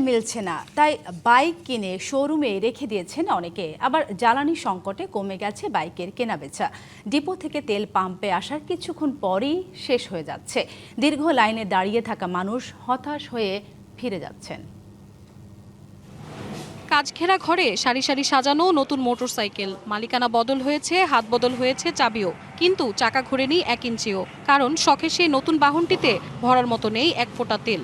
মিলছে না, তাই বাইক কিনে শোরুমে রেখে দিয়েছেন অনেকে। আবার জ্বালানি সংকটে কমে গেছে বাইকের কেনাবেচা। ডিপো থেকে তেল পাম্পে আসার কিছুক্ষণ পরেই শেষ হয়ে যাচ্ছে। দীর্ঘ লাইনে দাঁড়িয়ে থাকা মানুষ হতাশ হয়ে ফিরে যাচ্ছেন। কাজ ঘেরা ঘরে সারি সারি সাজানো নতুন মোটরসাইকেল, মালিকানা বদল হয়েছে, হাত বদল হয়েছে চাবিও, কিন্তু চাকা ঘোরেনি 1 ইঞ্চিও। কারণ শখে সেই নতুন বাহনটিতে ভরার মতো নেই 1 ফোঁটা তেল।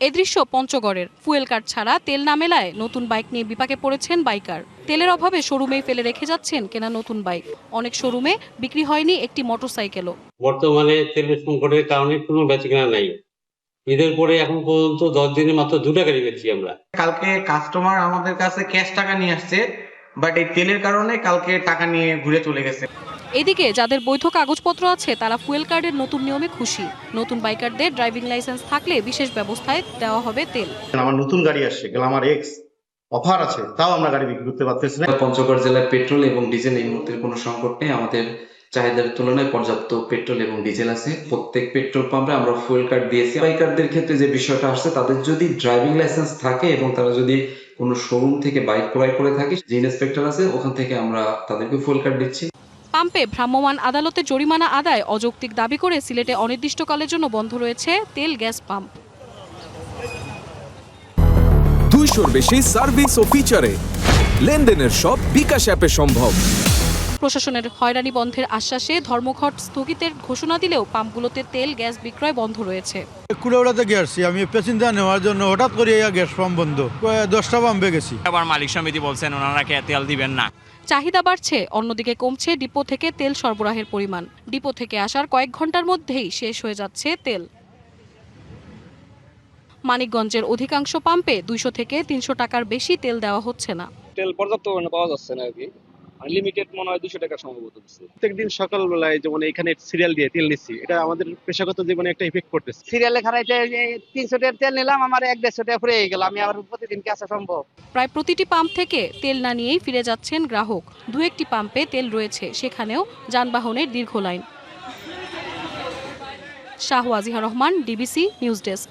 এ দৃশ্য পঞ্চগড়ের। ফুয়েল কার্ড ছাড়া তেল না মেলায় নতুন বাইক নিয়ে বিপাকে পড়েছেন বাইকার। তেলের অভাবে শোরুমেই ফেলে রেখে যাচ্ছেন কেনা নতুন বাইক। অনেক শোরুমে বিক্রি হয়নি একটি মোটরসাইকেলও। বর্তমানে তেলের সংকটের কারণে কোনো বেচাকেনা নাই। ঈদের পরে এখন পর্যন্ত 10 দিনে মাত্র 2টা গাড়ি বেচছি আমরা। কালকে কাস্টমার আমাদের কাছে ক্যাশ টাকা নিয়ে আসছে, বাট এই তেলের কারণে কালকে টাকা নিয়ে ঘুরে চলে গেছে। এদিকে যাদের বৈধ কাগজপত্র আছে তারা ফুয়েল কার্ডের নতুন নিয়মে খুশি। নতুন বাইকারদের ড্রাইভিং লাইসেন্স থাকলে বিশেষ ব্যবস্থায় দেওয়া হবে তেল। আমার নতুন গাড়ি আসছে, গ্ল্যামার এক্স, অফার আছে, তাও আমরা গাড়ি বিক্রি করতে পারতেছি না। পঞ্চগড় জেলায় পেট্রোল এবং ডিজেল এই মুহূর্তে কোনো সংকট নেই। আমাদের চাহিদার তুলনায় পর্যাপ্ত পেট্রোল এবং ডিজেল আছে। প্রত্যেক পেট্রোল পাম্পে আমরা ফুয়েল কার্ড দিয়েছি। বাইকারদের ক্ষেত্রে যে বিষয়টা আসছে, তাদের যদি ড্রাইভিং লাইসেন্স থাকে এবং তারা যদি কোনো শোরুম থেকে বাইক ক্রয় করে থাকে, যে ইন্সপেক্টর আছে ওখান থেকে আমরা তাদেরকে ফুয়েল কার্ড দিচ্ছি। পাম্পে ভ্রাম্যমাণ আদালতে জরিমানা আদায় অযৌক্তিক দাবি করে সিলেটে অনির্দিষ্টকালের জন্য বন্ধ রয়েছে তেল গ্যাস পাম্প। 200-র বেশি সার্ভিস ও ফিচারে লেনদেনের সব বিকাশ অ্যাপে সম্ভব। প্রশাসনের হয়রানি বন্ধের আশ্বাসে ধর্মঘট স্থগিতের ঘোষণা দিলেও পাম্পগুলোতে তেল গ্যাস বিক্রয় বন্ধ রয়েছে। কুড়াউড়াতে গেছি আমি প্যাসেঞ্জার নেওয়ার জন্য, হঠাৎ করে গ্যাস পাম্প বন্ধ। 10টা পাম্পে গেছি। আবার মালিক সমিতি বলছেন ওনারা তেল দিবেন না। চাহিদা বাড়ছে, অন্যদিকে কমছে ডিপো থেকে তেল সরবরাহের পরিমাণ। ডিপো থেকে আসার কয়েক ঘন্টার মধ্যেই শেষ হয়ে যাচ্ছে তেল। মানিকগঞ্জের অধিকাংশ পাম্পে 200 থেকে 300 টাকার বেশি তেল দেওয়া হচ্ছে না। তেল পর্যাপ্ত পরিমাণে পাওয়া যাচ্ছে না আর কি। আনলিমিটেড মনে হয় 200 টাকা সম্ভবত দিচ্ছে। প্রত্যেকদিন সকালবেলায় যেমন এখানে সিরিয়াল দিয়ে তেল নিচ্ছি, এটা আমাদের পেশাগত জীবনে একটা ইফেক্ট করতেছে। সিরিয়ালে খারাইতে 300 টাকার তেল নিলাম, আমার 1-150 টাকা ফুরিয়ে গেল। আমি আবার প্রতিদিন কি আসা সম্ভব? প্রায় প্রতিটি পাম্প থেকে তেল না নিয়েই ফিরে যাচ্ছেন গ্রাহক। 2-1টি পাম্পে তেল রয়েছে, সেখানেও যানবাহনের দীর্ঘ line. Shahwajiha Rahman, DBC news desk.